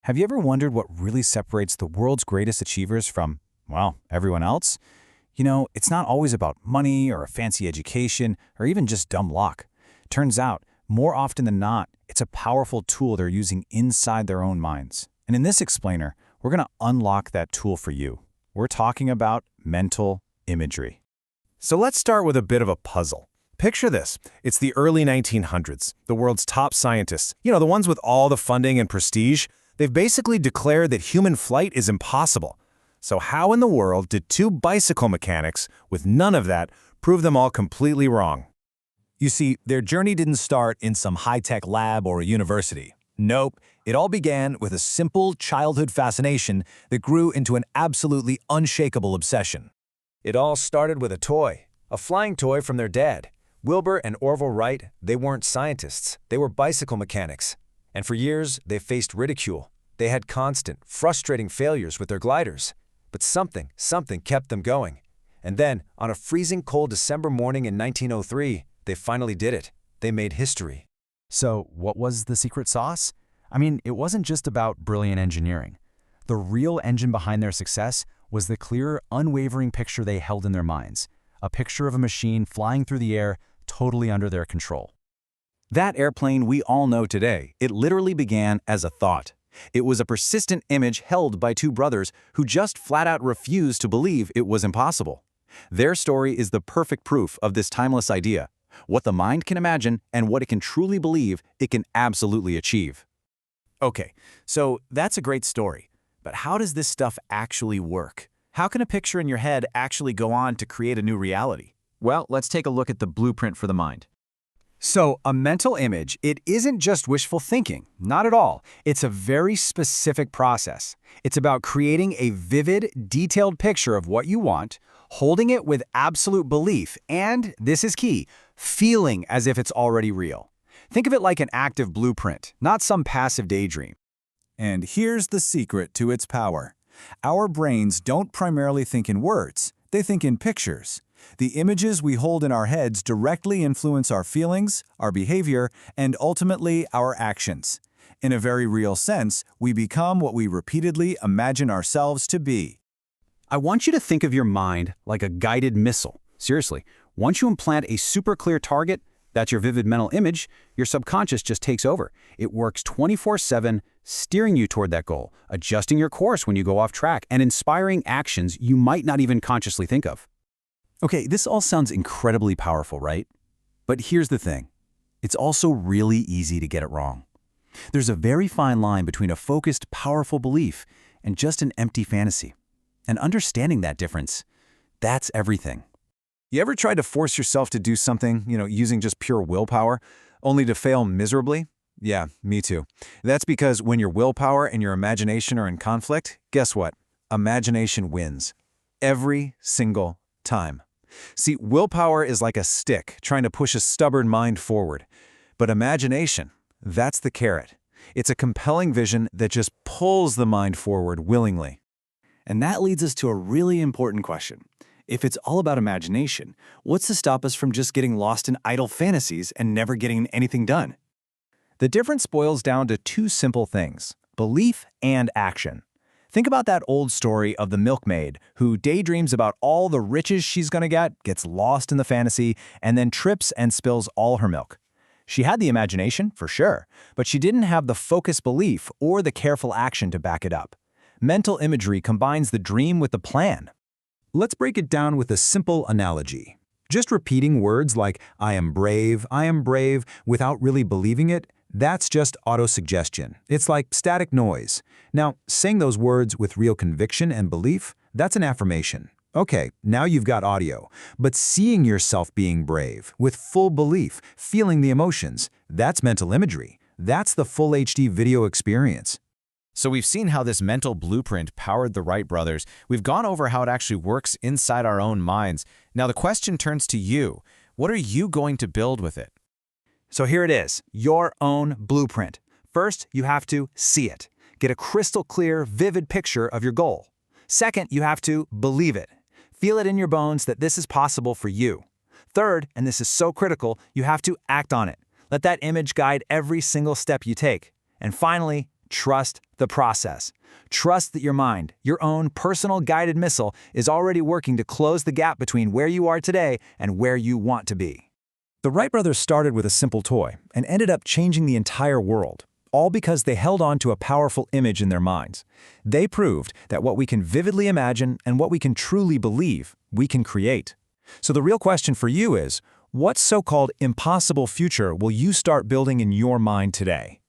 Have you ever wondered what really separates the world's greatest achievers from, well, everyone else? It's not always about money or a fancy education or even just dumb luck. Turns out, more often than not, it's a powerful tool they're using inside their own minds. And in this explainer, we're going to unlock that tool for you. We're talking about mental imagery. So let's start with a bit of a puzzle. Picture this. It's the early 1900s. The world's top scientists, the ones with all the funding and prestige, they've basically declared that human flight is impossible. So how in the world did two bicycle mechanics, with none of that, prove them all completely wrong? You see, their journey didn't start in some high-tech lab or a university. Nope, it all began with a simple childhood fascination that grew into an absolutely unshakable obsession. It all started with a flying toy from their dad. Wilbur and Orville Wright, they weren't scientists, they were bicycle mechanics. And for years, they faced ridicule. They had constant, frustrating failures with their gliders. But something kept them going. And then, on a freezing cold December morning in 1903, they finally did it. They made history. So, what was the secret sauce? It wasn't just about brilliant engineering. The real engine behind their success was the clear, unwavering picture they held in their minds. A picture of a machine flying through the air, totally under their control. That airplane we all know today, it literally began as a thought. It was a persistent image held by two brothers who just flat out refused to believe it was impossible. Their story is the perfect proof of this timeless idea. What the mind can imagine and what it can truly believe, it can absolutely achieve. Okay, so that's a great story. But how does this stuff actually work? How can a picture in your head actually go on to create a new reality? Well, let's take a look at the blueprint for the mind. So, a mental image, it isn't just wishful thinking, not at all. It's a very specific process. It's about creating a vivid, detailed picture of what you want, holding it with absolute belief, and, this is key, feeling as if it's already real. Think of it like an active blueprint, not some passive daydream. And here's the secret to its power. Our brains don't primarily think in words, they think in pictures. The images we hold in our heads directly influence our feelings, our behavior, and ultimately our actions. In a very real sense, we become what we repeatedly imagine ourselves to be. I want you to think of your mind like a guided missile. Seriously, once you implant a super clear target, that's your vivid mental image, your subconscious just takes over. It works 24/7, steering you toward that goal, adjusting your course when you go off track, and inspiring actions you might not even consciously think of. Okay, this all sounds incredibly powerful, right? But here's the thing. It's also really easy to get it wrong. There's a very fine line between a focused, powerful belief and just an empty fantasy. And understanding that difference, that's everything. You ever tried to force yourself to do something, using just pure willpower, only to fail miserably? Yeah, me too. That's because when your willpower and your imagination are in conflict, guess what? Imagination wins. Every single time. See, willpower is like a stick trying to push a stubborn mind forward. But imagination, that's the carrot. It's a compelling vision that just pulls the mind forward willingly. And that leads us to a really important question. If it's all about imagination, what's to stop us from just getting lost in idle fantasies and never getting anything done? The difference boils down to two simple things: belief and action. Think about that old story of the milkmaid who daydreams about all the riches she's going to get, gets lost in the fantasy, and then trips and spills all her milk. She had the imagination, for sure, but she didn't have the focused belief or the careful action to back it up. Mental imagery combines the dream with the plan. Let's break it down with a simple analogy. Just repeating words like, I am brave, without really believing it, that's just autosuggestion. It's like static noise. Now, saying those words with real conviction and belief, that's an affirmation. Okay, now you've got audio. But seeing yourself being brave, with full belief, feeling the emotions, that's mental imagery. That's the full HD video experience. So we've seen how this mental blueprint powered the Wright brothers. We've gone over how it actually works inside our own minds. Now the question turns to you. What are you going to build with it? So here it is, your own blueprint. First, you have to see it. Get a crystal clear, vivid picture of your goal. Second, you have to believe it. Feel it in your bones that this is possible for you. Third, and this is so critical, you have to act on it. Let that image guide every single step you take. And finally, Trust the process. Trust that your mind, your own personal guided missile, is already working to close the gap between where you are today and where you want to be. The Wright brothers started with a simple toy and ended up changing the entire world, all because they held on to a powerful image in their minds. They proved that what we can vividly imagine and what we can truly believe, we can create. So the real question for you is, what so-called impossible future will you start building in your mind today?